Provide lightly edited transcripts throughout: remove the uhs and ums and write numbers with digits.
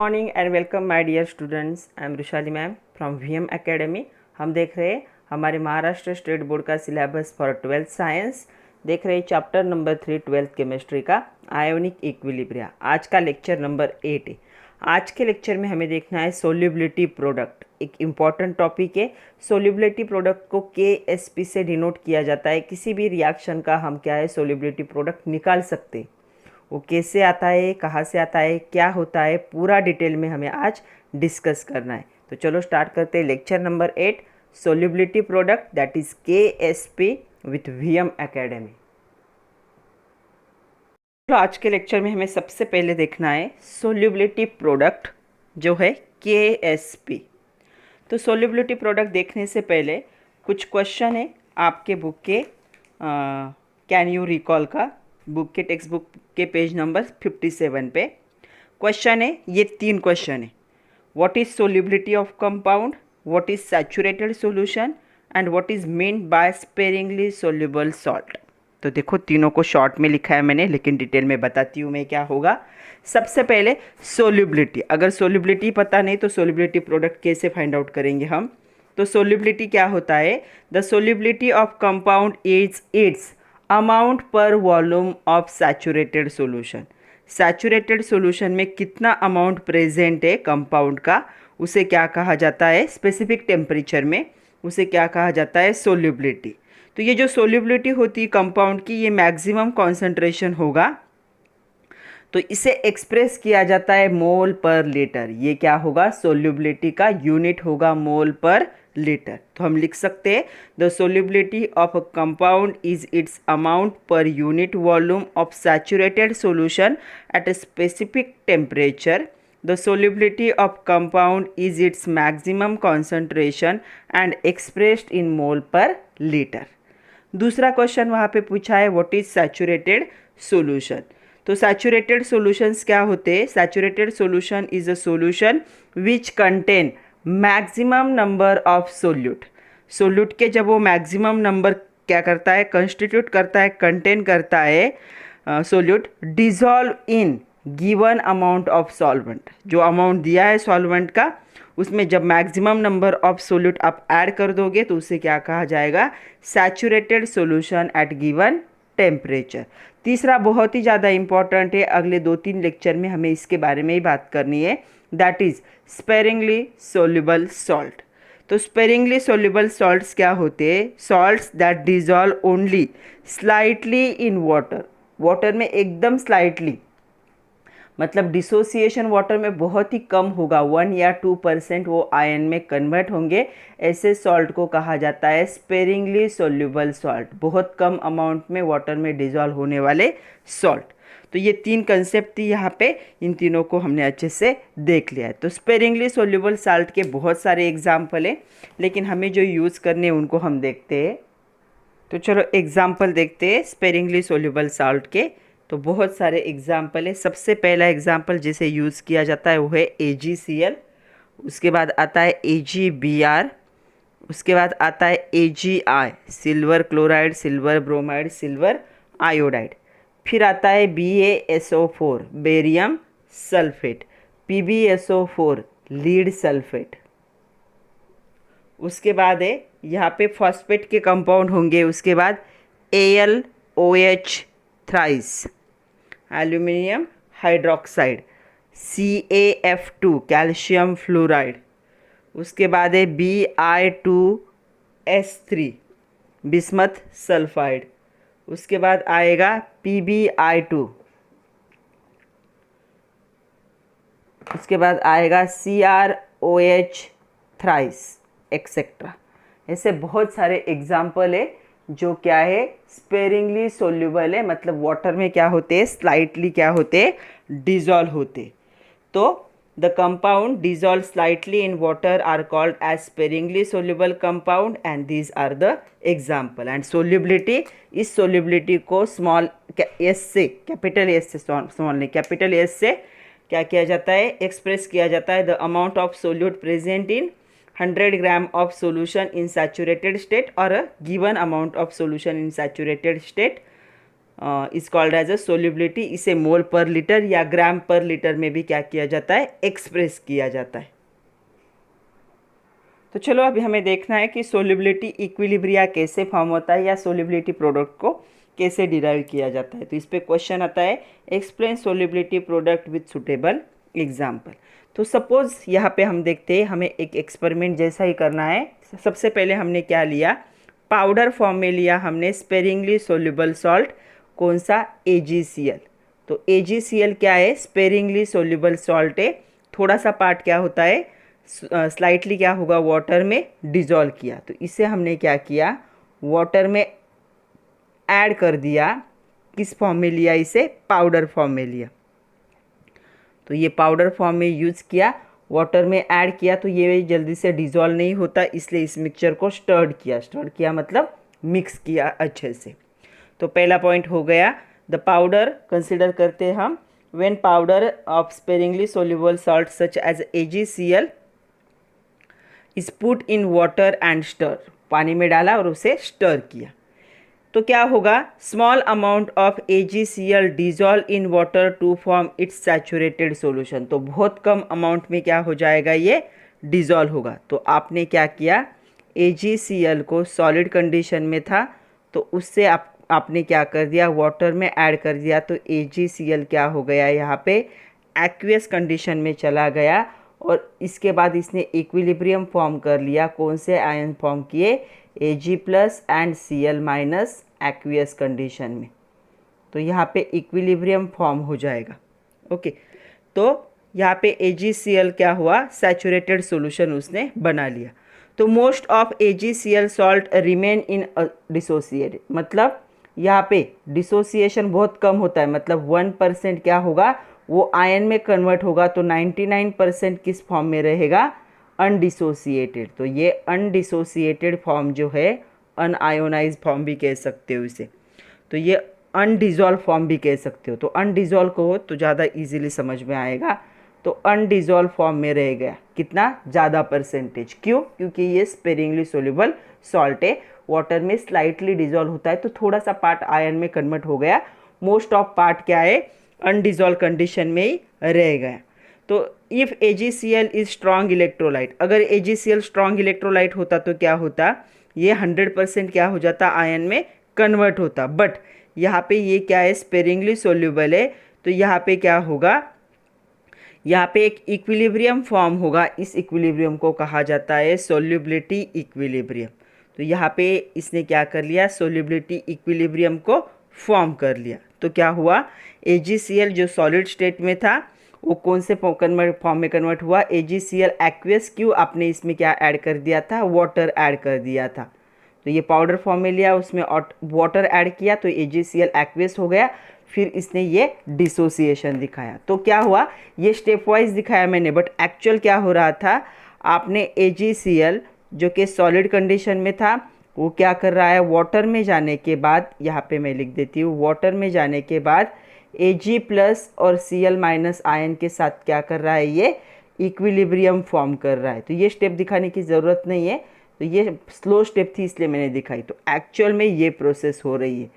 Morning and welcome my dear students. I am Rushali ma'am from VM Academy. हम देख रहे हैं हमारे महाराष्ट्र स्टेट बोर्ड का सिलेबस फॉर 12th साइंस। देख रहे हैं चैप्टर नंबर 3 12th केमिस्ट्री का आयोनिक इक्विलिब्रिया। आज का लेक्चर नंबर 8 है। आज के लेक्चर में हमें देखना है सोल्युबिलिटी प्रोडक्ट। एक इम्पॉर्टेंट टॉपिक है। सोल्युबिलिटी प्रोडक्ट को KSP से डिनोट किया जाता है। किसी भी रिएक्शन का हम क्या है सोल्युबिलिटी प्रोडक्ट निकाल सकते हैं। वो कैसे आता है, कहाँ से आता है, क्या होता है, पूरा डिटेल में हमें आज डिस्कस करना है। तो चलो स्टार्ट करते हैं lecture number 8 solubility product that is KSP with VM academy. तो आज के लेक्चर में हमें सबसे पहले देखना है सोल्युबिलिटी प्रोडक्ट जो है KSP। तो सोल्युबिलिटी प्रोडक्ट देखने से पहले कुछ क्वेश्चन है आपके बुक के कैन यू रिकॉल का बुक के टेक्स्ट बुक के पेज नंबर 57 पे क्वेश्चन है। ये 3 क्वेश्चन है। What is solubility of compound, what is saturated solution and what is meant by sparingly soluble salt. तो देखो तीनों को शॉर्ट में लिखा है मैंने, लेकिन डिटेल में बताती हूँ मैं क्या होगा। सबसे पहले सोल्युबिलिटी। अगर सोल्युबिलिटी पता नहीं तो सोल्युबिलिटी प्रोडक्ट कैसे फाइंड आउट करेंगे हम। तो सोल्युबिलिटी क्या होता है, the solubility of compound is its amount per volume of saturated solution. Saturated solution में कितना अमाउंट प्रेजेंट है कंपाउंड का, उसे क्या कहा जाता है, स्पेसिफिक टेम्परेचर में उसे क्या कहा जाता है, सोल्युबिलिटी। तो ये जो सोल्युबिलिटी होती है कंपाउंड की, ये मैक्सिमम कॉन्सेंट्रेशन होगा। तो इसे एक्सप्रेस किया जाता है मोल पर लीटर। ये क्या होगा, सोल्युबिलिटी का यूनिट होगा मोल पर लीटर। तो हम लिख सकते हैं the solubility of a compound is its amount per unit volume of saturated solution at a specific temperature. The solubility of compound is its maximum concentration and expressed in mole per litre. दूसरा question वहाँ पे पूछा है what is saturated solution. तो saturated solutions क्या होते हैं, saturated solution is a solution which contain maximum number of solute. Solute के जब वो मैक्सिमम नंबर क्या करता है, कंस्टिट्यूट करता है, कंटेन करता है solute, dissolve in given amount of solvent. जो अमाउंट दिया है सॉल्वेंट का, उसमें जब मैक्सिमम नंबर ऑफ सोल्यूट आप ऐड कर दोगे तो उसे क्या कहा जाएगा, saturated solution eight given temperature. तीसरा बहुत ही ज़्यादा इंपॉर्टेंट है, अगले 2-3 लेक्चर में हमें इसके बारे में ही बात करनी है, that is sparingly soluble salt. तो स्पेरिंगली सोल्यूबल सॉल्ट्स क्या होते हैं, salts that dissolve only slightly in water. Water में एकदम स्लाइटली, मतलब डिसोसिएशन वाटर में बहुत ही कम होगा, 1 या 2% वो आयन में कन्वर्ट होंगे। ऐसे सॉल्ट को कहा जाता है स्पेरिंगली सोल्यूबल सॉल्ट। बहुत कम अमाउंट में वाटर में डिजॉल्व होने वाले सॉल्ट। तो ये 3 कंसेप्ट थी यहाँ पे, इन तीनों को हमने अच्छे से देख लिया है। तो स्पेरिंगली सोल्यूबल सॉल्ट के बहुत सारे एग्जाम्पल हैं, लेकिन हमें जो यूज़ करने हैं उनको हम देखते हैं। तो चलो एग्जाम्पल देखते हैं स्पेरिंगली सोल्यूबल सॉल्ट के। तो बहुत सारे एग्जाम्पल है। सबसे पहला एग्जाम्पल जिसे यूज़ किया जाता है वो है AgCl। उसके बाद आता है AgBr। उसके बाद आता है AgI, silver chloride, silver bromide, silver iodide. फिर आता है BaSO4, barium sulphate, PbSO4, lead sulphate. उसके बाद है यहाँ पे फॉस्फेट के कंपाउंड होंगे। उसके बाद AlOH thrice, aluminium hydroxide, CaF2, calcium fluoride. उसके बाद है Bi2S3, बिस्मथ सल्फाइड। उसके बाद आएगा PbI2। उसके बाद आएगा CrOH थ्राइस एक्सेट्रा। ऐसे बहुत सारे एग्जाम्पल है जो क्या है, स्पेरिंगली सोल्यूबल है, मतलब वाटर में क्या होते हैं, स्लाइटली क्या होते हैं, डिजॉल्व होते। तो the compound dissolve slightly in water are called as sparingly soluble compound and these are the example. And solubility, इस सोल्यूबिलिटी को स्मॉल एस से, कैपिटल एस से, स्मॉल नहीं, कैपिटल एस से क्या किया जाता है, एक्सप्रेस किया जाता है, the amount of solute present in 100 gram of solution in saturated state or a given amount of solution in saturated state is called as a solubility. इसे मोल पर लीटर या ग्राम पर लीटर में भी क्या किया जाता है, एक्सप्रेस किया जाता है। तो चलो अभी हमें देखना है कि सोल्युबिलिटी इक्विलिब्रिया कैसे फॉर्म होता है या सोल्युबिलिटी प्रोडक्ट को कैसे डिराइव किया जाता है। तो इस पे क्वेश्चन आता है, explain solubility product with suitable example. तो सपोज यहाँ पे हम देखते हैं, हमें एक एक्सपेरिमेंट जैसा ही करना है। सबसे पहले हमने क्या लिया, पाउडर फॉर्म में लिया हमने स्पेरिंगली सोल्यूबल सॉल्ट, कौन सा, AgCl। तो AgCl क्या है, स्पेरिंगली सोल्यूबल सॉल्ट है। थोड़ा सा पार्ट क्या होता है, स्लाइटली क्या होगा, वाटर में डिजॉल्व किया। तो इसे हमने क्या किया, वाटर में ऐड कर दिया। किस फॉर्म में लिया, इसे पाउडर फॉर्म में लिया। तो ये पाउडर फॉर्म में यूज़ किया, वाटर में ऐड किया, तो ये जल्दी से डिजॉल्व नहीं होता, इसलिए इस मिक्सचर को स्टर्ड किया मतलब मिक्स किया अच्छे से। तो पहला पॉइंट हो गया। द पाउडर कंसिडर करते हैं हम, when powder of sparingly soluble salt such as AgCl is put in water and stir, पानी में डाला और उसे स्टर किया, तो क्या होगा, small amount of AgCl dissolve in water to form its saturated solution. तो बहुत कम अमाउंट में क्या हो जाएगा, ये डिजॉल्व होगा। तो आपने क्या किया, AgCl को सॉलिड कंडीशन में था, तो उससे आपने क्या कर दिया, वाटर में ऐड कर दिया। तो AgCl क्या हो गया, यहाँ पे एक्वियस कंडीशन में चला गया, और इसके बाद इसने इक्विलिब्रियम फॉर्म कर लिया। कौन से आयन फॉर्म किए, Ag plus and Cl minus aqueous condition में। तो यहाँ पे इक्विलिब्रियम फॉर्म हो जाएगा। ओके, तो यहाँ पे AgCl क्या हुआ, सैचुरेटेड सॉल्यूशन उसने बना लिया। तो most of AgCl salt remain in dissociated, मतलब यहाँ पे डिसोसिएशन बहुत कम होता है, मतलब 1% क्या होगा, वो आयन में कन्वर्ट होगा। तो 99% किस फॉर्म में रहेगा, अनडिसोसिएटेड। तो ये अनडिसोसिएटेड फॉर्म जो है, अनआयोनाइज फॉर्म भी कह सकते हो इसे, तो ये अनडिजॉल्व फॉर्म भी कह सकते हो। तो अनडिजॉल्व को तो ज़्यादा इजीली समझ में आएगा। तो अनडिजॉल्व फॉर्म में रह गया, कितना ज़्यादा परसेंटेज, क्यों, क्योंकि ये स्पेरिंगली सोल्यूबल सॉल्ट है, वाटर में स्लाइटली डिजॉल्व होता है, तो थोड़ा सा पार्ट आयन में कन्वर्ट हो गया, मोस्ट ऑफ पार्ट क्या है, अनडिजॉल्व कंडीशन में ही रह गया। तो if AgCl is strong electrolyte, अगर AgCl स्ट्रॉन्ग इलेक्ट्रोलाइट होता तो क्या होता, ये 100% क्या हो जाता, आयन में कन्वर्ट होता। बट यहाँ पे ये क्या है, स्पेरिंगली सोल्यूबल है, तो यहाँ पे क्या होगा, यहाँ पे एक इक्विलिब्रियम फॉर्म होगा। इस इक्विलिब्रियम को कहा जाता है सोल्यूबिलिटी इक्विलिब्रियम। तो यहाँ पे इसने क्या कर लिया, सोल्यूबिलिटी इक्विलिब्रियम को फॉर्म कर लिया। तो क्या हुआ, AgCl जो सॉलिड स्टेट में था, वो कौन से फॉर्म में कन्वर्ट हुआ, AgCl एक्वियस। क्यों, आपने इसमें क्या ऐड कर दिया था, वाटर ऐड कर दिया था। तो ये पाउडर फॉर्म में लिया, उसमें वाटर ऐड किया, तो AgCl एक्वियस हो गया। फिर इसने ये डिसोसिएशन दिखाया। तो क्या हुआ, ये स्टेप वाइज दिखाया मैंने, बट एक्चुअल क्या हो रहा था, आपने AgCl जो कि सॉलिड कंडीशन में था, वो क्या कर रहा है, वाटर में जाने के बाद, यहाँ पे मैं लिख देती हूँ, वाटर में जाने के बाद Ag प्लस और Cl माइनस आयन के साथ क्या कर रहा है, ये इक्विलिब्रियम फॉर्म कर रहा है। तो ये स्टेप दिखाने की ज़रूरत नहीं है, तो ये स्लो स्टेप थी इसलिए मैंने दिखाई। तो एक्चुअल में ये प्रोसेस हो रही है,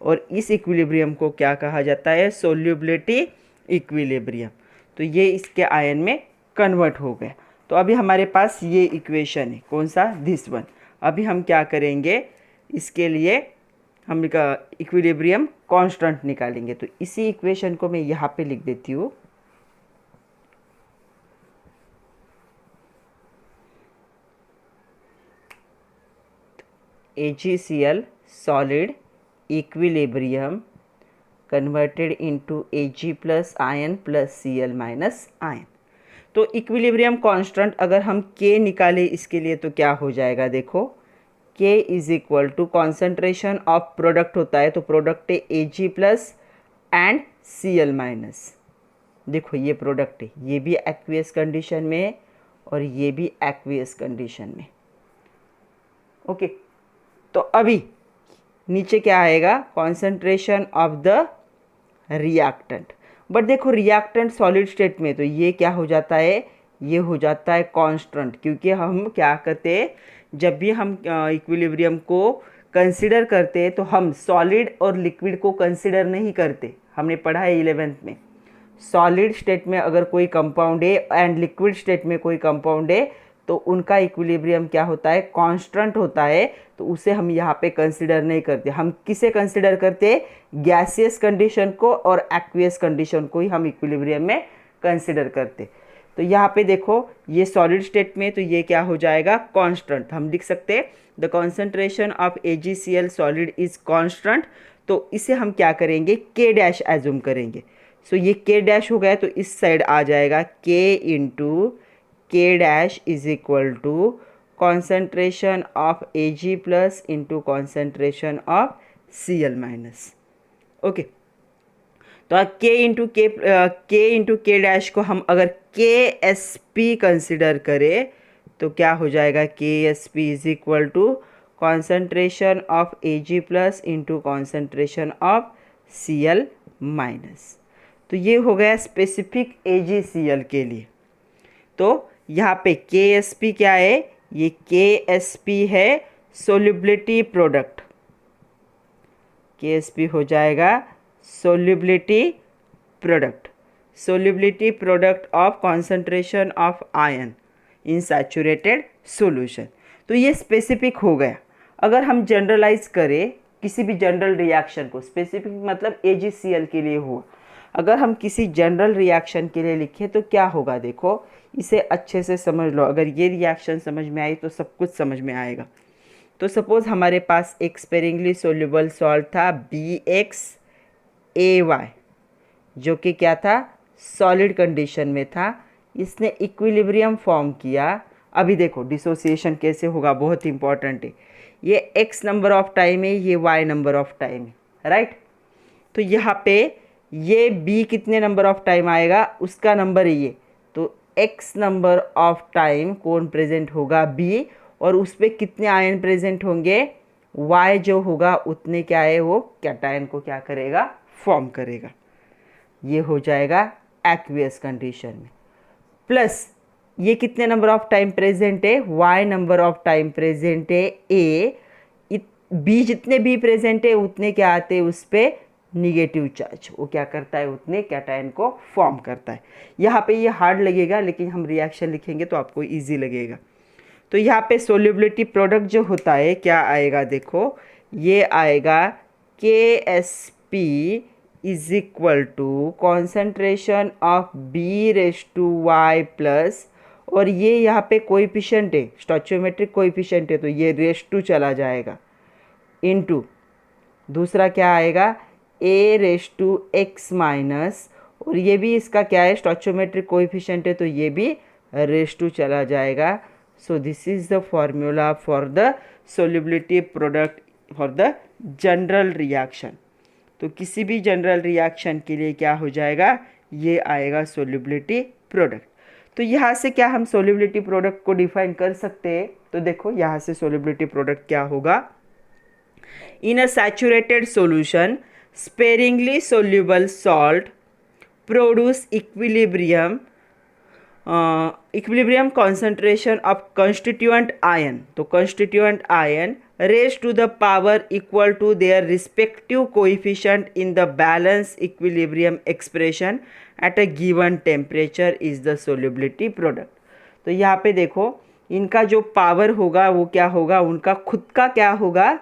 और इस इक्विलिब्रियम को क्या कहा जाता है, सोल्यूबिलिटी इक्विलिब्रियम। तो ये इसके आयन में कन्वर्ट हो गया। तो अभी हमारे पास ये इक्वेशन है, कौन सा, दिस वन। अभी हम क्या करेंगे, इसके लिए हम इक्विलिब्रियम कांस्टेंट निकालेंगे। तो इसी इक्वेशन को मैं यहाँ पे लिख देती हूँ, AgCl solid equilibrium converted into Ag plus ion plus Cl minus ion। तो इक्विलिब्रियम कांस्टेंट अगर हम K निकाले इसके लिए, तो क्या हो जाएगा, देखो, K is equal to concentration of product होता है, तो प्रोडक्ट है Ag plus and Cl minus. देखो ये प्रोडक्ट है, ये भी एक्वियस कंडीशन में है और ये भी एक्वियस कंडीशन में। ओके, तो अभी नीचे क्या आएगा, concentration of the reactant. But देखो रिएक्टेंट सॉलिड स्टेट में, तो ये क्या हो जाता है, ये हो जाता है कांस्टेंट, क्योंकि हम क्या करते हैं, जब भी हम इक्विलिब्रियम को कंसिडर करते हैं तो हम सॉलिड और लिक्विड को कंसिडर नहीं करते। हमने पढ़ा है 11th में, सॉलिड स्टेट में अगर कोई कंपाउंड है एंड लिक्विड स्टेट में कोई कंपाउंड है तो उनका इक्विलिब्रियम क्या होता है, कांस्टेंट होता है, तो उसे हम यहाँ पे कंसिडर नहीं करते। हम किसे कंसिडर करते हैं, गैसियस कंडीशन को और एक्वियस कंडीशन को ही हम इक्विलिब्रियम में कंसिडर करते। तो यहाँ पे देखो ये सॉलिड स्टेट में तो ये क्या हो जाएगा, कांस्टेंट। हम लिख सकते हैं the concentration of AgCl solid is constant. तो इसे हम क्या करेंगे, K डैश एज्यूम करेंगे। सो ये K डैश हो गया तो इस साइड आ जाएगा K into K dash is equal to concentration of Ag plus into concentration of Cl minus. Okay, तो K इंटू के डैश को हम अगर KSP कंसिडर करें तो क्या हो जाएगा, KSP is equal to concentration of Ag plus into concentration of Cl minus. तो ये हो गया स्पेसिफिक AgCl के लिए। तो यहाँ पे KSP क्या है, ये KSP है सोल्युबिलिटी प्रोडक्ट। KSP हो जाएगा solubility product of concentration of ion in saturated solution. तो ये स्पेसिफिक हो गया। अगर हम जनरलाइज करें किसी भी जनरल रिएक्शन को, स्पेसिफिक मतलब AgCl के लिए हुआ, अगर हम किसी जनरल रिएक्शन के लिए लिखें तो क्या होगा, देखो इसे अच्छे से समझ लो। अगर ये रिएक्शन समझ में आई तो सब कुछ समझ में आएगा। तो सपोज हमारे पास एक स्पेरिंगली सोल्यूबल सॉल्ट था BXAY, जो कि क्या था, सॉलिड कंडीशन में था। इसने इक्विलिब्रियम फॉर्म किया। अभी देखो डिसोसिएशन कैसे होगा, बहुत इंपॉर्टेंट है। ये x नंबर ऑफ टाइम है, ये y नंबर ऑफ टाइम है, राइट। तो यहाँ पे ये B कितने नंबर ऑफ टाइम आएगा, उसका नंबर है ये। तो x नंबर ऑफ टाइम कौन प्रेजेंट होगा, B, और उस पर कितने आयन प्रेजेंट होंगे, y जो होगा उतने क्या है, वो कैटायन को क्या करेगा, फॉर्म करेगा। ये हो जाएगा एक्वियस कंडीशन में। प्लस ये कितने नंबर ऑफ टाइम प्रेजेंट है, y number of time present है A, B जितने भी प्रेजेंट है उतने क्या आते हैं, उस पर निगेटिव चार्ज, वो क्या करता है, उतने कैटायन को फॉर्म करता है। यहाँ पे ये हार्ड लगेगा लेकिन हम रिएक्शन लिखेंगे तो आपको इजी लगेगा। तो यहाँ पे सोल्युबिलिटी प्रोडक्ट जो होता है क्या आएगा, देखो ये आएगा KSP is equal to concentration of B⁻y plus, और ये यहाँ पे कोएफिशिएंट है, स्टोइचियोमेट्रिक कोएफिशिएंट है, तो ये रेज़ टू चला जाएगा, इनटू दूसरा क्या आएगा A⁻x माइनस, और ये भी इसका क्या है, स्टोइचियोमेट्रिक कोएफिशिएंट है, तो ये भी रेज़ टू चला जाएगा। So this is the formula for the solubility product for the general reaction. तो किसी भी जनरल रिएक्शन के लिए क्या हो जाएगा, ये आएगा सोल्युबिलिटी प्रोडक्ट। तो यहाँ से क्या हम सोल्युबिलिटी प्रोडक्ट को डिफाइन कर सकते हैं, तो देखो यहाँ से सोल्युबिलिटी प्रोडक्ट क्या होगा, in a saturated solution sparingly soluble salt produce equilibrium concentration of constituent ion. तो constituent ion raised to the power equal to their respective coefficient in the balance equilibrium expression at a given temperature is the solubility product. तो यहाँ पे देखो इनका जो power होगा वो क्या होगा, उनका खुद का क्या होगा,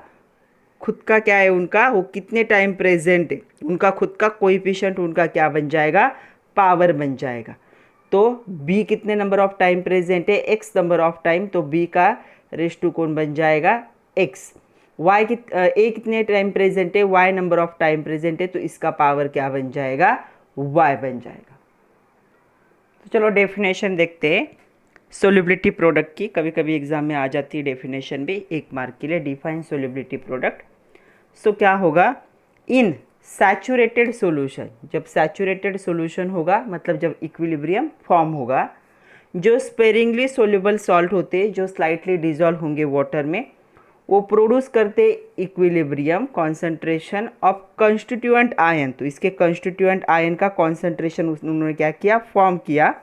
खुद का क्या है उनका, वो कितने टाइम प्रेजेंट है, उनका खुद का कोएफिशिएंट उनका क्या बन जाएगा, पावर बन जाएगा। तो B कितने नंबर ऑफ टाइम प्रेजेंट है, x नंबर ऑफ टाइम, तो B का रेज़ टू कौन बन जाएगा, x। A कितने टाइम प्रेजेंट है, y number of time present है, तो इसका पावर क्या बन जाएगा, y बन जाएगा। तो चलो डेफिनेशन देखते हैं सोल्युबिलिटी प्रोडक्ट की। कभी कभी एग्जाम में आ जाती है डेफिनेशन भी, 1 मार्क के लिए। Define solubility product. सो क्या होगा, इन सैचुरेटेड सॉल्यूशन, जब सैचुरेटेड सॉल्यूशन होगा मतलब जब इक्विलिब्रियम फॉर्म होगा, जो स्पेरिंगली सोल्यूबल सॉल्ट होते हैं, जो स्लाइटली डिजॉल्व होंगे वाटर में, वो प्रोड्यूस करते equilibrium concentration of constituent ion. तो इसके कंस्टिट्यूएंट आयन का कॉन्सेंट्रेशन उन्होंने क्या किया, फॉर्म किया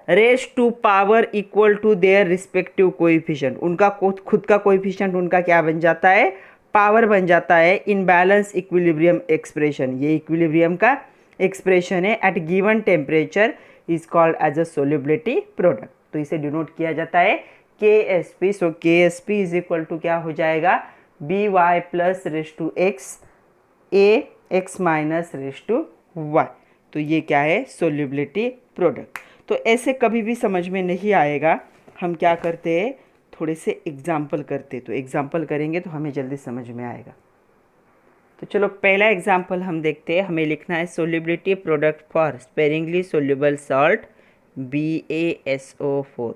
raise to power equal to their respective coefficient, उनका खुद का कोएफिशिएंट उनका क्या बन जाता है, पावर बन जाता है इन बैलेंस इक्विलिब्रियम एक्सप्रेशन। ये इक्विलिब्रियम का एक्सप्रेशन है at given temperature is called as a solubility product. तो इसे डिनोट किया जाता है KSP। So KSP is equal to क्या हो जाएगा, BY plus raise to X AX minus raise to Y। तो ये क्या है, सोल्युबिलिटी प्रोडक्ट। तो ऐसे कभी भी समझ में नहीं आएगा, हम क्या करते हैं, थोड़े से एग्जाम्पल करते। तो एग्जाम्पल करेंगे तो हमें जल्दी समझ में आएगा। तो चलो पहला एग्जाम्पल हम देखते हैं। हमें लिखना है solubility product for sparingly soluble salt BaSO4।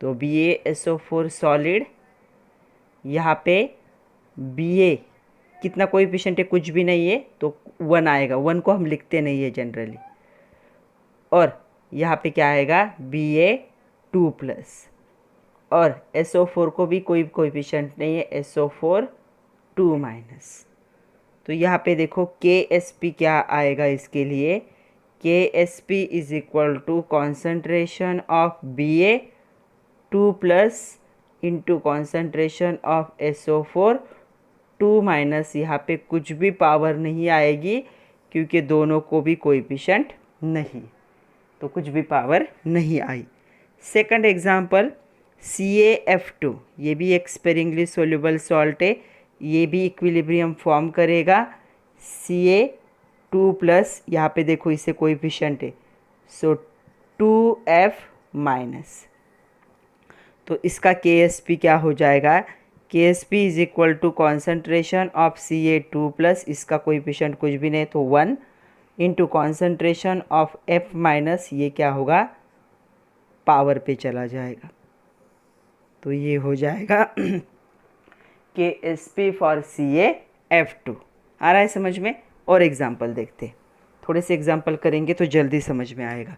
तो BaSO4 सॉलिड, यहाँ पे Ba कितना कोएफिशिएंट है, कुछ भी नहीं है, तो 1 आएगा। 1 को हम लिखते नहीं है जनरली। और यहाँ पे क्या आएगा, Ba2 प्लस, और SO4 को भी कोई कोएफिशिएंट नहीं है, SO4 2 माइनस। तो यहाँ पे देखो KSP क्या आएगा इसके लिए, KSP is equal to concentration of Ba2 plus into concentration of SO4 2 minus. यहाँ पे कुछ भी पावर नहीं आएगी क्योंकि दोनों को भी कोएफिशिएंट नहीं, तो कुछ भी पावर नहीं आई। सेकंड एग्जांपल CaF2, ये भी एक स्पेरिंगली सोल्यूबल सॉल्ट है, ये भी इक्विलिब्रियम फॉर्म करेगा। Ca2 प्लस, यहाँ पे देखो इससे कोएफिशिएंट है, सो 2F माइनस। तो इसका KSP क्या हो जाएगा, KSP is equal to concentration of Ca2 plus, इसका कोएफिशिएंट कुछ भी नहीं तो 1 into concentration of F minus, ये क्या होगा, पावर पे चला जाएगा। तो ये हो जाएगा KSP फॉर CaF2। आ रहा है समझ में। और एग्जाम्पल देखते, थोड़े से एग्जाम्पल करेंगे तो जल्दी समझ में आएगा।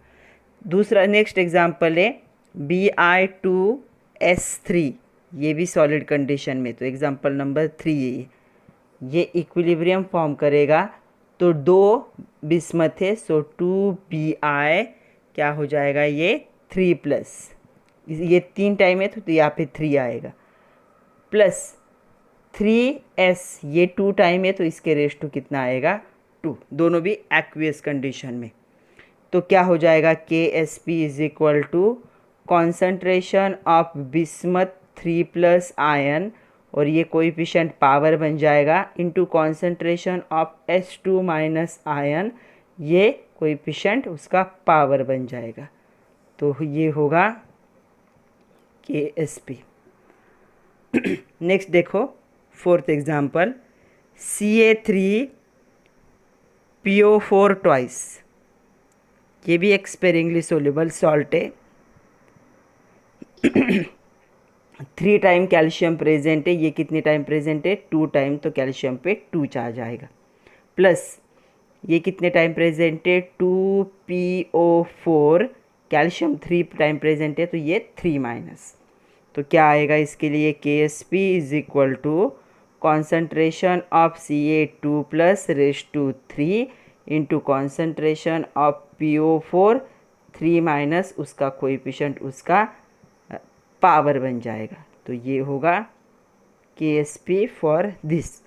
दूसरा नेक्स्ट एग्जाम्पल है Bi2S3, ये भी सॉलिड कंडीशन में। तो एग्जाम्पल नंबर 3 है, ये इक्विलिब्रियम फॉर्म करेगा। तो 2 बिस्मथ है, सो 2Bi क्या हो जाएगा, ये 3 प्लस, ये 3 टाइम है तो यहाँ पे 3 आएगा, प्लस 3S, ये 2 टाइम है तो इसके रेस टू कितना आएगा, 2, दोनों भी एक्वियस कंडीशन में। तो क्या हो जाएगा, KSP is equal to concentration of bismuth 3 plus ion, और ये कोएफिशिएंट पावर बन जाएगा, into concentration of H2 minus ion, ये कोएफिशिएंट उसका पावर बन जाएगा। तो ये होगा KSP। नेक्स्ट देखो फोर्थ एग्जाम्पल CA3PO4 ट्वाइस, ये भी एक स्पेरिंगली सोल्यूबल सॉल्ट है। 3 टाइम कैल्शियम प्रेजेंट है, ये कितने टाइम प्रेजेंट है, 2 टाइम, तो कैल्शियम पे 2 चार्ज आएगा, प्लस ये कितने टाइम प्रेजेंट है, 2PO4, कैल्शियम 3 टाइम प्रेजेंट है तो ये 3 माइनस। तो क्या आएगा इसके लिए, KSP is equal to concentration of Ca2 plus raise to 3 into concentration of PO4 3 minus, उसका कोएफिशिएंट उसका पावर बन जाएगा। तो ये होगा KSP फॉर दिस।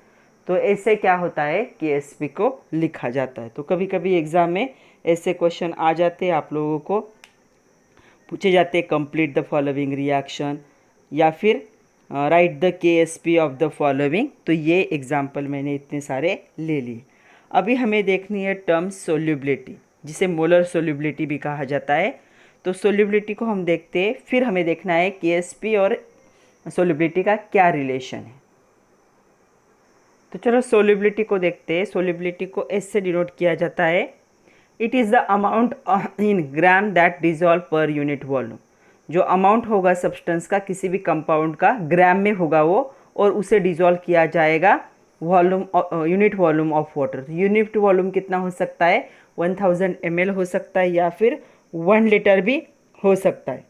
तो ऐसे क्या होता है, KSP को लिखा जाता है। तो कभी कभी एग्ज़ाम में ऐसे क्वेश्चन आ जाते हैं, आप लोगों को पूछे जाते हैं कंप्लीट द फॉलोइंग रिएक्शन या फिर right the KSP of the following. तो ये एग्जाम्पल मैंने इतने सारे ले लिए। अभी हमें देखनी है टर्म सोल्यूबिलिटी, जिसे मोलर सोल्यूबिलिटी भी कहा जाता है। तो सोल्यूबिलिटी को हम देखते हैं, फिर हमें देखना है KSP और सोल्यूबिलिटी का क्या रिलेशन है। तो चलो सोल्यूबिलिटी को देखते हैं। सोल्यूबिलिटी को ऐसे डिनोट किया जाता है, it is the amount in gram that dissolve पर यूनिट वॉल्यूम। जो अमाउंट होगा सब्सटेंस का, किसी भी कंपाउंड का ग्राम में होगा वो, और उसे डिजॉल्व किया जाएगा volume, unit volume of water. तो यूनिट वॉल्यूम कितना हो सकता है, 1000 ml हो सकता है, या फिर 1 लीटर भी हो सकता है।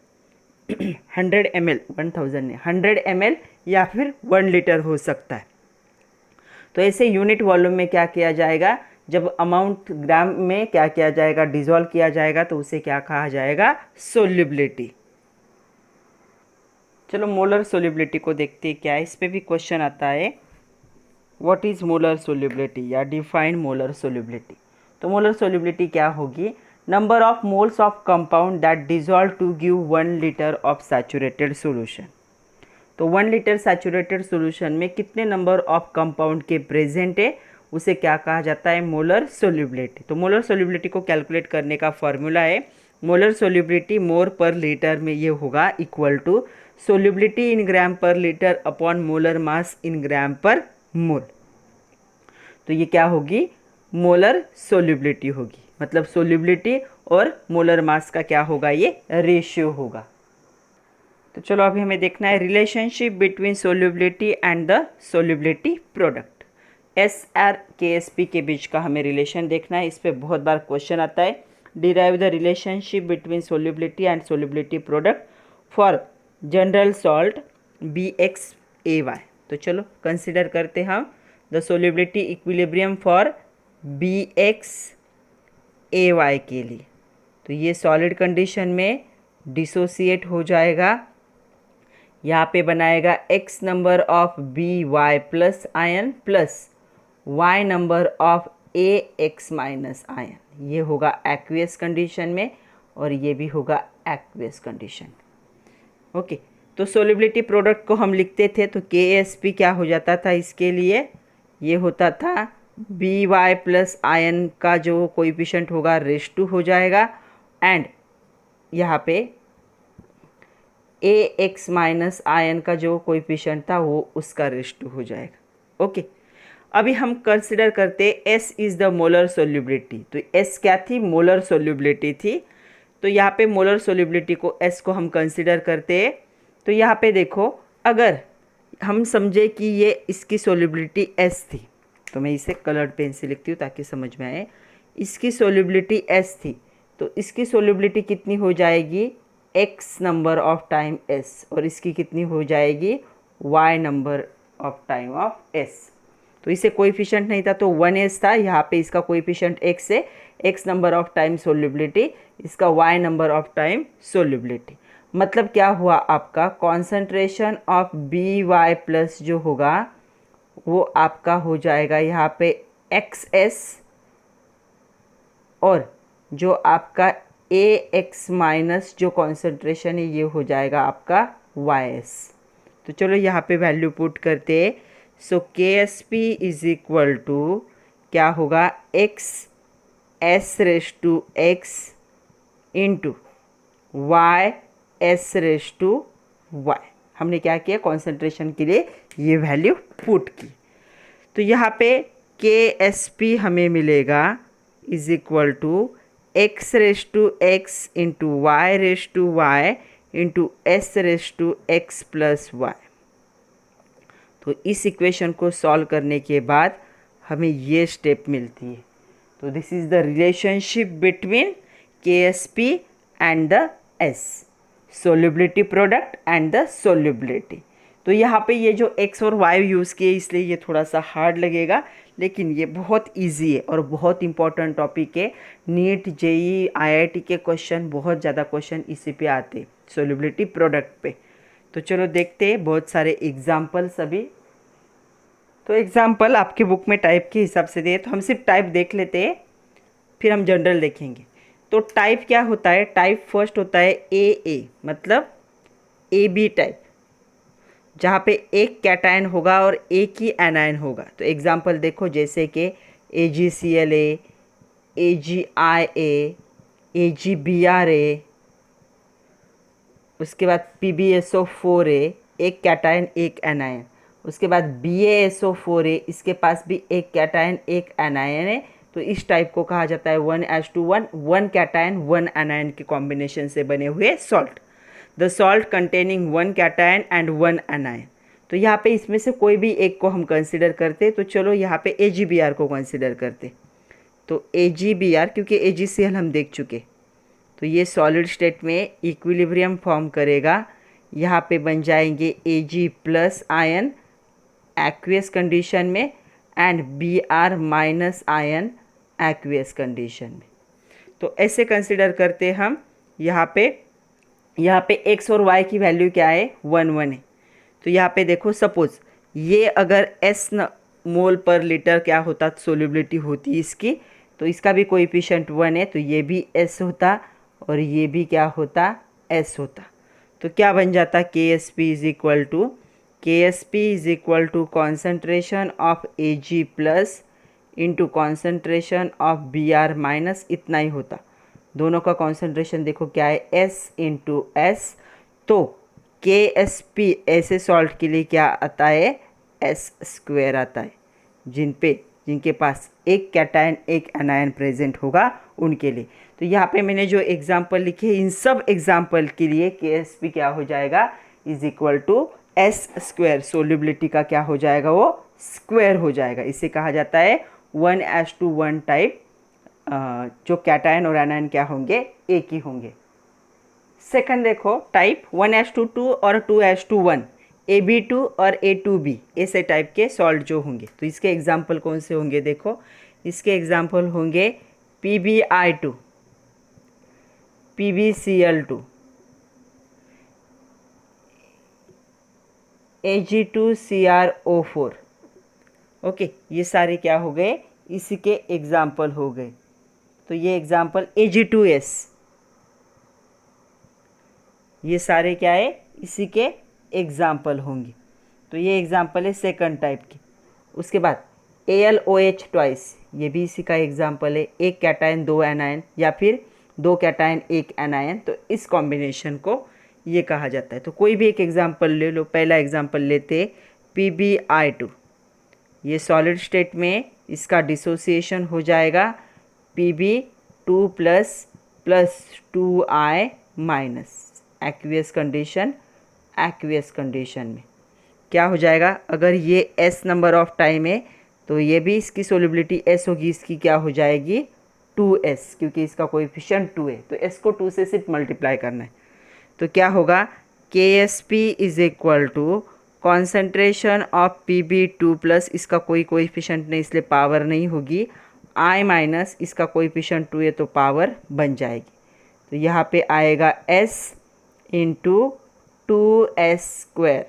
100 ml, 1000 नहीं, 100 ml या फिर 1 लीटर हो सकता है। तो ऐसे यूनिट वॉल्यूम में क्या किया जाएगा, जब अमाउंट ग्राम में क्या किया जाएगा, डिसॉल्व किया जाएगा, तो उसे क्या कहा जाएगा, सोल्युबिलिटी। चलो मोलर सोल्युबिलिटी को देखते हैं क्या है। इस पे भी क्वेश्चन आता है, व्हाट इज़ मोलर सोल्युबिलिटी या डिफाइन मोलर सोल्युबिलिटी। तो मोलर सोल्युबिलिटी क्या होगी, number of moles of compound that dissolve to give 1 litre of saturated solution. तो 1 लीटर सैचुरेटेड सॉल्यूशन में कितने नंबर ऑफ कंपाउंड के प्रेजेंट है, उसे क्या कहा जाता है, मोलर सोल्युबिलिटी। तो मोलर सोल्युबिलिटी को कैलकुलेट करने का फॉर्मूला है, मोलर सोल्युबिलिटी मोर पर लीटर में ये होगा इक्वल टू सोल्युबिलिटी इन ग्राम पर लीटर अपॉन मोलर मास इन ग्राम पर मोल। तो ये क्या होगी, मोलर सोल्युबिलिटी होगी, मतलब सोल्युबिलिटी और मोलर मास का क्या होगा, ये रेशियो होगा। तो चलो अभी हमें देखना है relationship between solubility and the solubility product. SR-KSP के बीच का हमें रिलेशन देखना है। इस पर बहुत बार क्वेश्चन आता है, derive the relationship between solubility and solubility product for general salt BXAY। तो चलो कंसिडर करते हैं हम the solubility equilibrium for BXAY के लिए। तो ये सॉलिड कंडीशन में डिसोसिएट हो जाएगा, यहाँ पे बनाएगा x number of BY plus ion plus y number of AX minus ion. ये होगा एक्वियस कंडीशन में और ये भी होगा एक्वियस कंडीशन। ओके, तो सोल्युबिलिटी प्रोडक्ट को हम लिखते थे तो KSP क्या हो जाता था, इसके लिए ये होता था BY प्लस आयन का जो कोएफिशिएंट होगा रेस टू हो जाएगा, एंड यहाँ पे AX माइनस आयन का जो कोएफिशिएंट था वो उसका रेस टू हो जाएगा। ओके, अभी हम कंसिडर करते S is the molar solubility. तो S क्या थी, मोलर सोल्युबिलिटी थी। तो यहाँ पे मोलर सोल्युबिलिटी को S को हम कंसिडर करते हैं। तो यहाँ पे देखो, अगर हम समझे कि ये इसकी सोल्युबिलिटी S थी, तो मैं इसे कलर्ड पेन से लिखती हूँ ताकि समझ में आए। इसकी सोल्युबिलिटी S थी, तो इसकी सोल्युबिलिटी कितनी हो जाएगी, x number of time S, और इसकी कितनी हो जाएगी, y number of time of S। तो इसे कोएफिशिएंट नहीं था तो 1s था, यहाँ पे इसका कोएफिशिएंट x है, x number of time solubility, इसका y number of time solubility. मतलब क्या हुआ, आपका कॉन्सेंट्रेशन ऑफ BY प्लस जो होगा वो आपका हो जाएगा यहाँ पे XS, और जो आपका AX माइनस जो कॉन्सेंट्रेशन है ये हो जाएगा आपका YS। तो चलो यहाँ पे वैल्यू पुट करते हैं। So KSP is equal to क्या होगा, XS raise to X into YS raise to Y। हमने क्या किया, कॉन्सेंट्रेशन के लिए ये वैल्यू पुट की। तो यहाँ पे KSP हमें मिलेगा is equal to x raise to x into y raise to y into s raise to x plus y। तो इस इक्वेशन को सॉल्व करने के बाद हमें ये स्टेप मिलती है। तो this is the relationship between KSP and the S, solubility product and the solubility. तो यहाँ पे ये जो x और y यूज़ किए इसलिए ये थोड़ा सा हार्ड लगेगा, लेकिन ये बहुत इजी है और बहुत इंपॉर्टेंट टॉपिक है। नीट, JEE, IIT के क्वेश्चन, बहुत ज़्यादा क्वेश्चन इसी पे आते, सोल्युबिलिटी प्रोडक्ट पे। तो चलो देखते हैं बहुत सारे एग्जाम्पल्स अभी। तो एग्जाम्पल आपके बुक में टाइप के हिसाब से दिए, तो हम सिर्फ टाइप देख लेते हैं, फिर हम जनरल देखेंगे। तो टाइप क्या होता है, टाइप फर्स्ट होता है AA, मतलब AB टाइप, जहाँ पे एक कैटायन होगा और एक ही एनायन होगा। तो एग्जाम्पल देखो, जैसे कि AgClA, AgIA, AgBrA, उसके बाद PbSO4a, एक कैटायन एक एनायन। उसके बाद BaSO4a, इसके पास भी एक कैटायन एक एनायन है। तो इस टाइप को कहा जाता है 1:1, 1 कैटायन 1 एनायन के कॉम्बिनेशन से बने हुए salt. The salt containing 1 cation and 1 anion. तो यहाँ पे इसमें से कोई भी एक को हम कंसिडर करते, तो चलो यहाँ पे AgBr को कंसिडर करते। तो AgBr, क्योंकि AgCl हम देख चुके, तो ये सॉलिड स्टेट में इक्विलिब्रियम फॉर्म करेगा। यहाँ पे बन जाएंगे Ag plus ion aqueous condition में and Br minus ion aqueous condition में। तो ऐसे कंसिडर करते हम यहाँ पे x और y की वैल्यू क्या है, 1 है। तो यहाँ पे देखो सपोज ये अगर s मोल पर लीटर क्या होता, सोल्यूबिलिटी होती इसकी, तो इसका भी कोएफिशिएंट 1 है, तो ये भी s होता और ये भी क्या होता, s होता। तो क्या बन जाता, KSP is equal to concentration of Ag plus into concentration of Br minus, इतना ही होता। दोनों का कॉन्सेंट्रेशन देखो क्या है, S इंटू एस। तो KSP ऐसे सॉल्ट के लिए क्या आता है, S² आता है। जिनके पास एक कैटायन एक एनायन प्रेजेंट होगा उनके लिए। तो यहाँ पे मैंने जो एग्जाम्पल लिखे, इन सब एग्जाम्पल के लिए KSP क्या हो जाएगा, is equal to S²। Solubility का क्या हो जाएगा, वो स्क्वायर हो जाएगा। इसे कहा जाता है 1:1 टाइप, जो कैटायन और एनायन क्या होंगे, एक ही होंगे। सेकंड देखो टाइप 1:2 और 2:1, AB2 और A2B, ऐसे टाइप के सॉल्ट जो होंगे। तो इसके एग्जाम्पल कौन से होंगे, देखो इसके एग्जाम्पल होंगे PbI2, PbCl2, Ag2CrO4। ओके, ये सारे क्या हो गए, इसी के एग्जाम्पल हो गए। तो ये एग्जाम्पल Ag2S, ये सारे क्या है, इसी के एग्जाम्पल होंगे। तो ये एग्जाम्पल है सेकंड टाइप के। उसके बाद AlOH ट्वाइस, ये भी इसी का एग्जाम्पल है। एक कैटायन दो एनायन या फिर दो कैटायन एक एनायन, तो इस कॉम्बिनेशन को ये कहा जाता है। तो कोई भी एक एग्जाम्पल ले लो। पहला एग्जाम्पल लेते PbI2, ये सॉलिड स्टेट में इसका डिसोसिएशन हो जाएगा Pb2 plus 2I minus. Aqueous condition में क्या हो जाएगा, अगर ये S नंबर ऑफ टाइम है तो ये भी इसकी सोल्यूबिलिटी S होगी, इसकी क्या हो जाएगी 2S, क्योंकि इसका कोएफिशिएंट 2 है। तो S को 2 से सिर्फ मल्टीप्लाई करना है। तो क्या होगा, KSP is equal to concentration of Pb2 plus, इसका कोई कोएफिशिएंट नहीं इसलिए पावर नहीं होगी, I माइनस इसका कोएफिशिएंट 2 है तो पावर बन जाएगी। तो यहाँ पे आएगा S इंटू 2S²।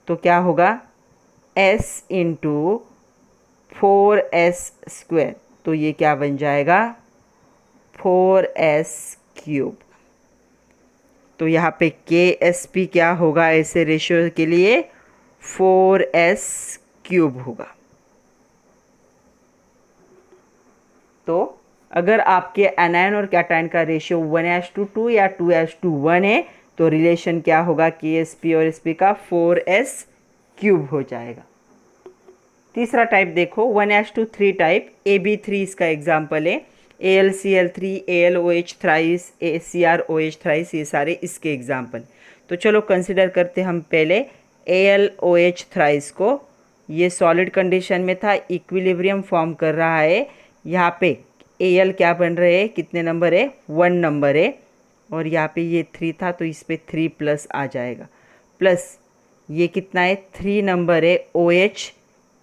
तो क्या होगा, S इंटू 4S²। तो ये क्या बन जाएगा, 4S³। तो यहाँ पे KSP क्या होगा, ऐसे रेशियो के लिए 4S³ होगा। तो अगर आपके एनायन और कैटायन का रेशियो 1:2 या 2:1 है तो रिलेशन क्या होगा, KSP और SP का 4S³ हो जाएगा। तीसरा टाइप देखो 1:3 टाइप, AB3 इसका एग्जाम्पल है। AlCl3, AlOH thrice, CrOH thrice, ये सारे इसके एग्जाम्पल। तो चलो कंसिडर करते हम पहले AlOH थ्राइस को। ये सॉलिड कंडीशन में था, इक्विलिब्रियम फॉर्म कर रहा है। यहाँ पे Al क्या बन रहे हैं, कितने नंबर है, 1 नंबर है, और यहाँ पे ये 3 था तो इस पर 3 प्लस आ जाएगा। प्लस ये कितना है, 3 नंबर है, OH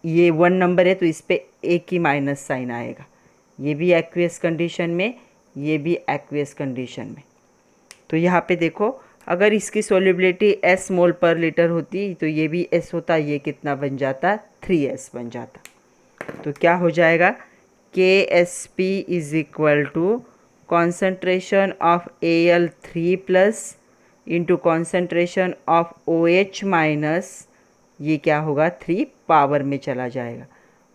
ये 1 नंबर है तो इस पर एक ही माइनस साइन आएगा। ये भी एक्वियस कंडीशन में, ये भी एक्वियस कंडीशन में। तो यहाँ पे देखो अगर इसकी सोल्यूबिलिटी S मोल पर लीटर होती तो ये भी S होता, ये कितना बन जाता, 3S बन जाता। तो क्या हो जाएगा, KSP is equal to concentration of Al3 plus into concentration of OH minus, ये क्या होगा 3 पावर में चला जाएगा,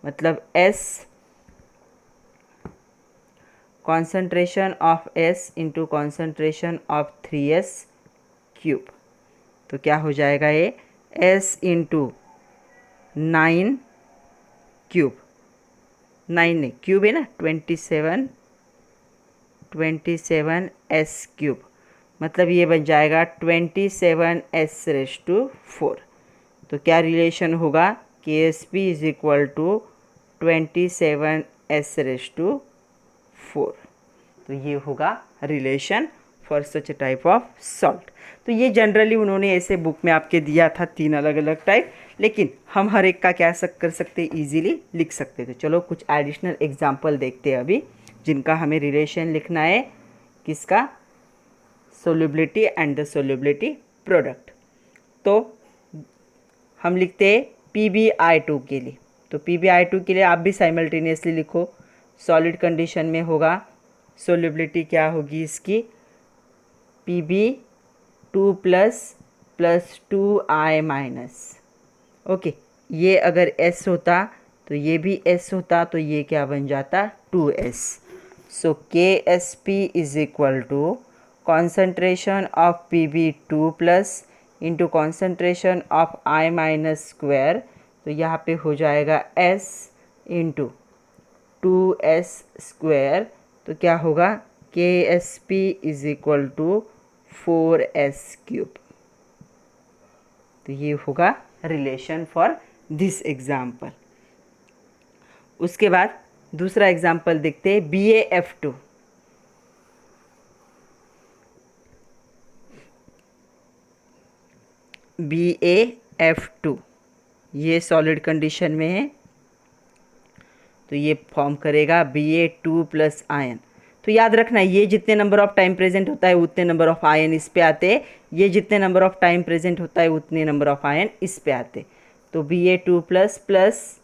मतलब S concentration of S into concentration of 3S³। तो क्या हो जाएगा, ये S इंटू 9 क्यूब, 9 नहीं क्यूब है ना, 27S³, मतलब ये बन जाएगा 27S⁴। तो क्या रिलेशन होगा, KSP is equal to 27S⁴। तो ये होगा relation for such type of salt. तो ये जनरली उन्होंने ऐसे बुक में आपके दिया था 3 अलग अलग टाइप, लेकिन हम हर एक का क्या कर सकते इजीली लिख सकते। तो चलो कुछ एडिशनल एग्जांपल देखते हैं अभी, जिनका हमें रिलेशन लिखना है, किसका, solubility and the solubility product. तो हम लिखते हैं PbI2 के लिए। तो PbI2 के लिए आप भी साइमल्टेनियसली लिखो। सॉलिड कंडीशन में होगा, सोल्युबिलिटी क्या होगी इसकी, Pb2 plus 2I minus. Okay, ये अगर S होता तो ये भी S होता, तो ये क्या बन जाता, 2S। So KSP is equal to concentration of Pb2 plus into concentration of I minus square. तो यहाँ पे हो जाएगा S इंटू 2S स्क्वायर। तो क्या होगा, KSP is equal to 4S cube. तो ये होगा रिलेशन फॉर दिस एग्जाम्पल। उसके बाद दूसरा एग्जाम्पल देखते हैं, BaF2। BaF2 ये सॉलिड कंडीशन में है, तो ये फॉर्म करेगा Ba2 प्लस आयन। तो याद रखना, ये जितने नंबर ऑफ टाइम प्रेजेंट होता है उतने नंबर ऑफ आयन इस पे आते हैं, ये जितने नंबर ऑफ टाइम प्रेजेंट होता है उतने नंबर ऑफ आयन इस पे आते। तो Ba2 plus plus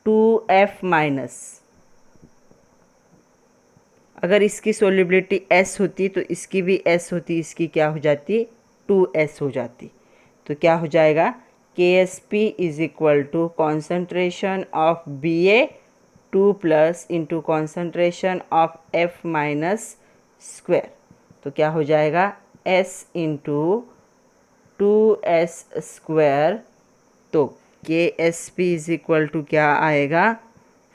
2F minus, अगर इसकी सोल्युबिलिटी S होती तो इसकी भी S होती, इसकी क्या हो जाती, 2S हो जाती। तो क्या हो जाएगा, KSP is equal to concentration of Ba2 plus into concentration of F minus square. तो क्या हो जाएगा, S इंटू 2S स्क्वायर। तो KSP इज इक्वल टू क्या आएगा,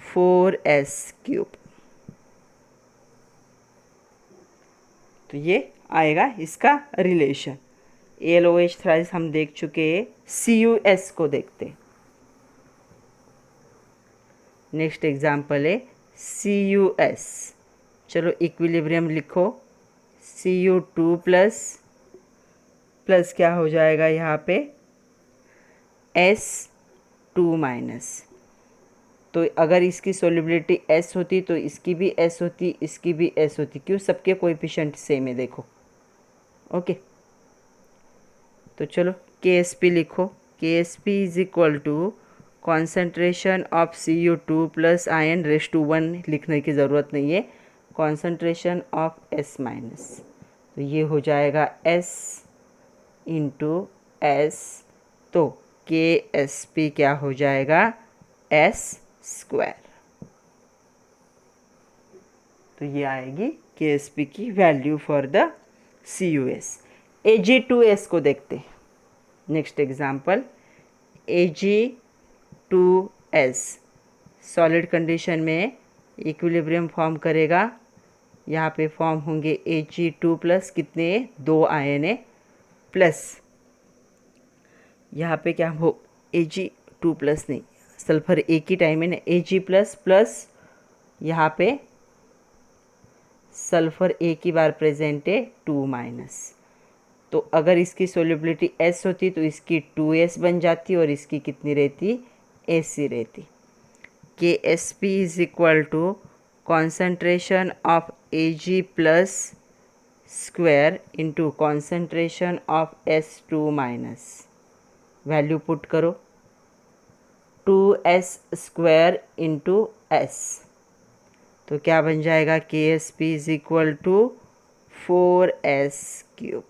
4S क्यूब। तो ये आएगा इसका रिलेशन। AlOH थ्राइस हम देख चुके हैं, CuS को देखते। नेक्स्ट एग्जाम्पल है CuS। चलो इक्विलिब्रियम लिखो, Cu2 प्लस प्लस क्या हो जाएगा यहाँ पे, S2 माइनस। तो अगर इसकी सोल्युबिलिटी S होती तो इसकी भी S होती, इसकी भी S होती। क्यों, सबके कोएफिशिएंट सेम है, देखो। ओके, तो चलो KSP लिखो। KSP is equal to concentration of Cu2 plus ion raise to 1 लिखने की ज़रूरत नहीं है, कॉन्सेंट्रेशन ऑफ S माइनस। तो ये हो जाएगा S इंटू S। तो KSP क्या हो जाएगा, S स्क्वायर। तो ये आएगी KSP की value for the CuS। Ag2S को देखते हैं। Next example, Ag2S solid condition में इक्विलिब्रियम फॉर्म करेगा। यहाँ पे फॉर्म होंगे Ag2 प्लस कितने, 2 आयन है, प्लस यहाँ पे क्या हो, Ag2 प्लस नहीं, सल्फर एक ही टाइम है ना, Ag प्लस प्लस यहाँ पे सल्फर एक ही बार प्रेजेंट है, 2 माइनस। तो अगर इसकी सोल्युबिलिटी S होती तो इसकी 2S बन जाती और इसकी कितनी रहती, AC रहती। KSP is equal to concentration of Ag plus square into concentration of S2 minus. Value put करो, 2S स्क्वायर इंटू S। तो क्या बन जाएगा, KSP is equal to 4S cube.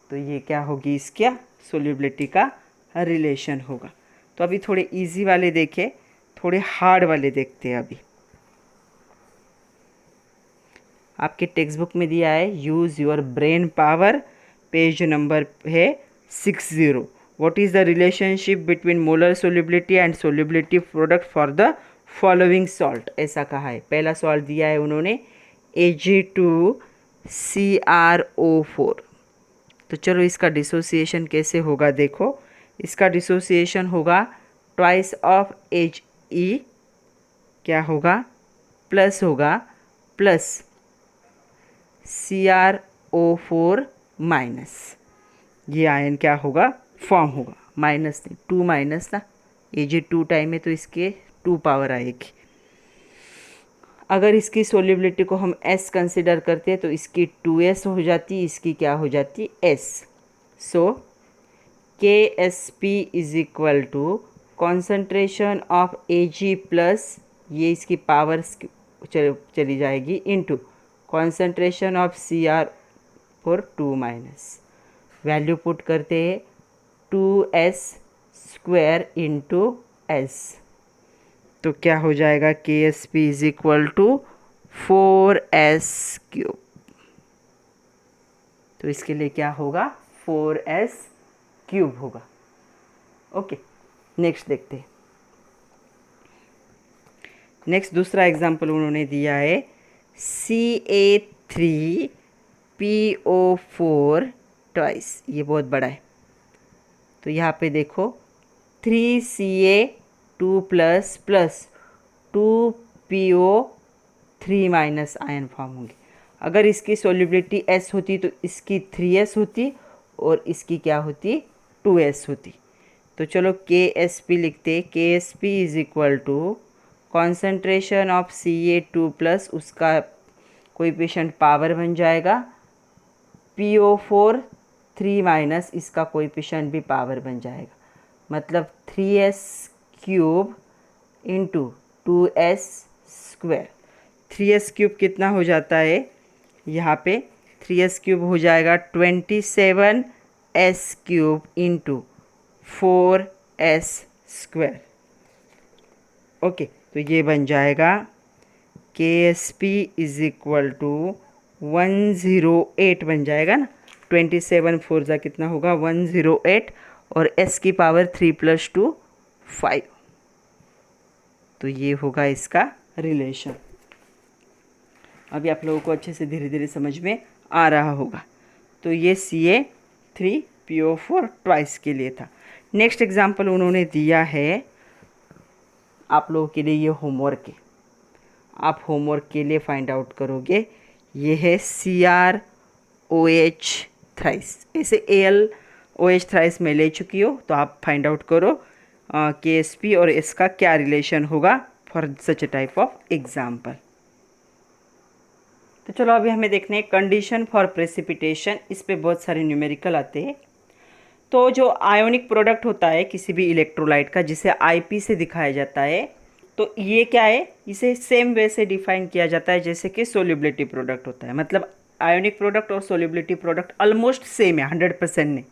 तो ये क्या होगी, इसका सोल्युबिलिटी का रिलेशन होगा। तो अभी थोड़े इजी वाले देखें, थोड़े हार्ड वाले देखते हैं। अभी आपके टेक्स्ट बुक में दिया है, use your brain power, page number है 60। What is the relationship between molar solubility and solubility product for the following salt, ऐसा कहा है। पहला सॉल्ट दिया है उन्होंने Ag2CrO4। तो चलो इसका डिसोसिएशन कैसे होगा देखो। इसका डिसोसिएशन होगा ट्वाइस ऑफ He, क्या होगा, प्लस होगा, प्लस CrO4 माइनस, ये आयन क्या होगा, फॉर्म होगा। माइनस नहीं, 2 माइनस ना, ये जो 2 टाइम है तो इसके 2 पावर आएगी। अगर इसकी सोल्युबिलिटी को हम S कंसिडर करते हैं तो इसकी 2S हो जाती, इसकी क्या हो जाती, S। So KSP is equal to concentration of Ag plus, ये इसकी पावर चली जाएगी, into concentration of Cr (2 minus), value put करते हैं 2S स्क्वायर इंटू S, तो क्या हो जाएगा, KSP is equal to 4S cube. तो इसके लिए क्या होगा, 4S क्यूब होगा। ओके, नेक्स्ट देखते हैं। नेक्स्ट दूसरा एग्जाम्पल उन्होंने दिया है CA3PO4 ट्वाइस, ये बहुत बड़ा है। तो यहाँ पे देखो 3Ca2 plus plus 2PO3 minus ion form होंगे। अगर इसकी सोल्युबिलिटी S होती तो इसकी 3S होती और इसकी क्या होती, 2S होती। तो चलो KSP लिखते, KSP is equal to concentration of Ca2 plus, उसका कोएफिशिएंट पावर बन जाएगा, PO4 3 माइनस, इसका कोएफिशिएंट भी पावर बन जाएगा, मतलब 3S cube into 2S square. 3S cube कितना हो जाता है, यहाँ पे 3S क्यूब हो जाएगा 27S cube into 4S square. Okay, तो ये बन जाएगा KSP इज इक्वल टू 108 बन जाएगा ना, 27 4 जा कितना होगा, 108, और S की पावर 3 + 2 5। तो ये होगा इसका रिलेशन। अभी आप लोगों को अच्छे से धीरे धीरे समझ में आ रहा होगा। तो ये CA3PO4 ट्वाइस के लिए था। नेक्स्ट एग्जाम्पल उन्होंने दिया है आप लोगों के लिए, ये होमवर्क है, आप होमवर्क के लिए फाइंड आउट करोगे। ये है CrOH थ्राइस, ऐसे AlOH थ्राइस में ले चुकी हो, तो आप फाइंड आउट करो KSP और इसका क्या रिलेशन होगा for such A type of example. तो चलो अभी हमें देखने हैं कंडीशन फॉर प्रेसिपिटेशन। इस पे बहुत सारे न्यूमेरिकल आते हैं। तो जो आयोनिक प्रोडक्ट होता है किसी भी इलेक्ट्रोलाइट का, जिसे IP से दिखाया जाता है, तो ये क्या है, इसे सेम वे से डिफाइन किया जाता है जैसे कि सोल्युबिलिटी प्रोडक्ट होता है। मतलब आयोनिक प्रोडक्ट और सोल्युबिलिटी प्रोडक्ट ऑलमोस्ट सेम है, 100% नहीं,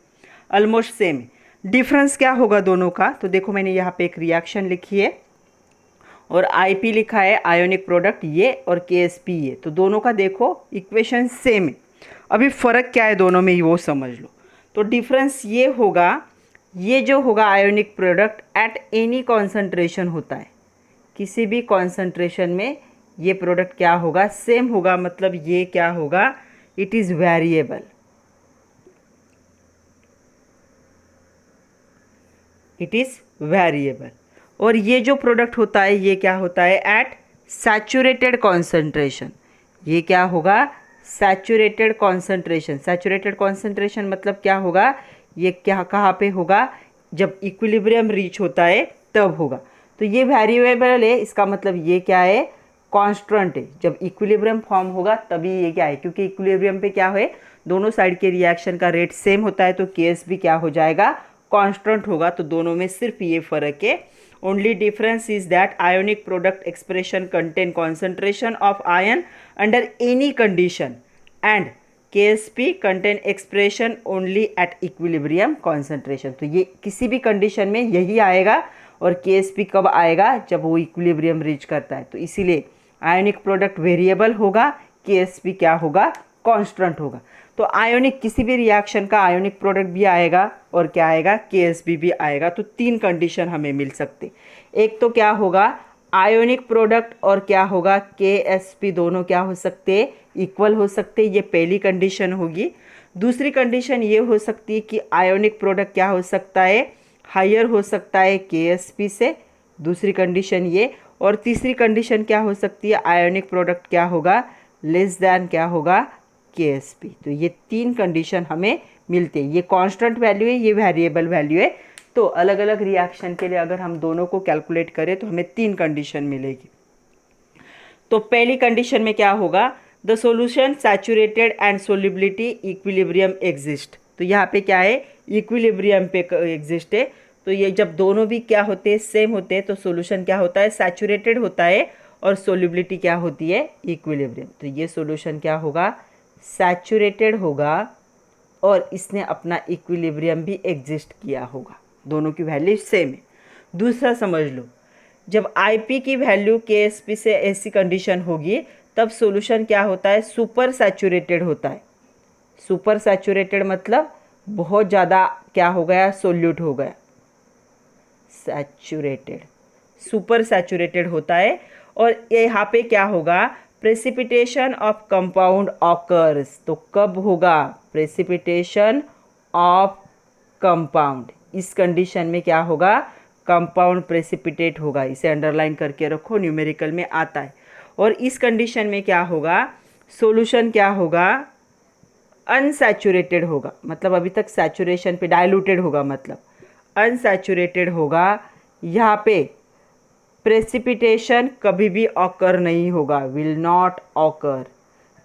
ऑलमोस्ट सेम है। डिफरेंस क्या होगा दोनों का, तो देखो मैंने यहाँ पे एक रिएक्शन लिखी है और IP लिखा है आयोनिक प्रोडक्ट ये और KSP ये, तो दोनों का देखो इक्वेशन सेम है। अभी फ़र्क क्या है दोनों में वो समझ लो। तो डिफरेंस ये होगा, ये जो होगा ionic product at any concentration होता है, किसी भी कॉन्सेंट्रेशन में ये प्रोडक्ट क्या होगा, सेम होगा। मतलब ये क्या होगा, it is variable, it is variable. और ये जो प्रोडक्ट होता है ये क्या होता है, एट सैचुरेटेड कॉन्सेंट्रेशन। ये क्या होगा, सैचुरेटेड कॉन्सेंट्रेशन। सैचुरेटेड कॉन्सेंट्रेशन मतलब क्या होगा, ये क्या कहाँ पे होगा, जब इक्विलिब्रियम रीच होता है तब होगा। तो ये वेरिएबल है, इसका मतलब ये क्या है, कांस्टेंट है। जब इक्विलिब्रियम फॉर्म होगा तभी ये क्या है, क्योंकि इक्विलिब्रियम पे क्या है, दोनों साइड के रिएक्शन का रेट सेम होता है, तो केस भी क्या हो जाएगा, कांस्टेंट होगा। तो दोनों में सिर्फ ये फ़र्क है। Only difference is that ionic product expression contain concentration of ion under any condition and KSP contain expression only at equilibrium concentration. तो ये किसी भी कंडीशन में यही आएगा, और KSP कब आएगा, जब वो इक्विलिब्रियम रीच करता है। तो इसीलिए आयोनिक प्रोडक्ट वेरिएबल होगा, KSP क्या होगा, कांस्टेंट होगा। तो आयोनिक किसी भी रिएक्शन का आयोनिक प्रोडक्ट भी आएगा और क्या आएगा, KSP भी आएगा। तो 3 कंडीशन हमें मिल सकते। एक तो क्या होगा, आयोनिक प्रोडक्ट और क्या होगा, KSP दोनों क्या हो सकते, इक्वल हो सकते, ये पहली कंडीशन होगी। दूसरी कंडीशन ये हो सकती है कि आयोनिक प्रोडक्ट क्या हो सकता है, हायर हो सकता है KSP से, दूसरी कंडीशन ये। और तीसरी कंडीशन क्या हो सकती है, आयोनिक प्रोडक्ट क्या होगा, लेस दैन क्या होगा, KSP। तो ये 3 कंडीशन हमें मिलते हैं। ये कांस्टेंट वैल्यू है, ये वेरिएबल वैल्यू है। तो अलग अलग रिएक्शन के लिए अगर हम दोनों को कैलकुलेट करें तो हमें 3 कंडीशन मिलेगी। तो पहली कंडीशन में क्या होगा, the solution saturated and solubility equilibrium exist. तो यहाँ पे क्या है, इक्विलिब्रियम पे एग्जिस्ट है। तो ये जब दोनों भी क्या होते हैं, सेम होते हैं, तो सॉल्यूशन क्या होता है, सैचुरेटेड होता है, और सोल्युबिलिटी क्या होती है, इक्विलिब्रियम। तो ये सॉल्यूशन क्या होगा, सैचुरेटेड होगा, और इसने अपना इक्विलिब्रियम भी एग्जिस्ट किया होगा, दोनों की वैल्यू सेम है। दूसरा समझ लो, जब IP की वैल्यू KSP से ऐसी कंडीशन होगी तब सॉल्यूशन क्या होता है, सुपर सैचुरेटेड होता है। सुपर सैचुरेटेड मतलब बहुत ज़्यादा क्या हो गया, सोल्यूट हो गया, सैचुरेटेड, सुपर सैचुरेटेड होता है। और यहाँ पे क्या होगा, प्रेसिपिटेशन ऑफ कंपाउंड ऑकर्स। तो कब होगा, प्रेसिपिटेशन ऑफ कंपाउंड, इस कंडीशन में क्या होगा, कंपाउंड प्रेसिपिटेट होगा। इसे अंडरलाइन करके रखो, न्यूमेरिकल में आता है। और इस कंडीशन में क्या होगा, सॉल्यूशन क्या होगा, अनसैचुरेटेड होगा, मतलब अभी तक सैचुरेशन पे डाइल्यूटेड होगा, मतलब अनसैचुरेटेड होगा। यहाँ पे प्रेसिपिटेशन कभी भी ऑकर नहीं होगा, विल नॉट ऑकर,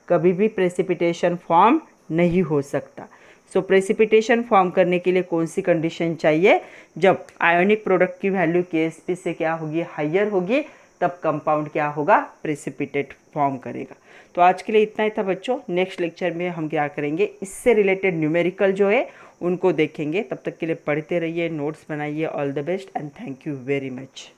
कभी भी प्रेसिपिटेशन फॉर्म नहीं हो सकता। सो प्रेसिपिटेशन फॉर्म करने के लिए कौन सी कंडीशन चाहिए, जब आयोनिक प्रोडक्ट की वैल्यू KSP से क्या होगी, हायर होगी, तब कंपाउंड क्या होगा, प्रेसिपिटेट फॉर्म करेगा। तो आज के लिए इतना ही था बच्चों। नेक्स्ट लेक्चर में हम क्या करेंगे, इससे रिलेटेड न्यूमेरिकल जो है उनको देखेंगे। तब तक के लिए पढ़ते रहिए, नोट्स बनाइए। All the best and thank you very much.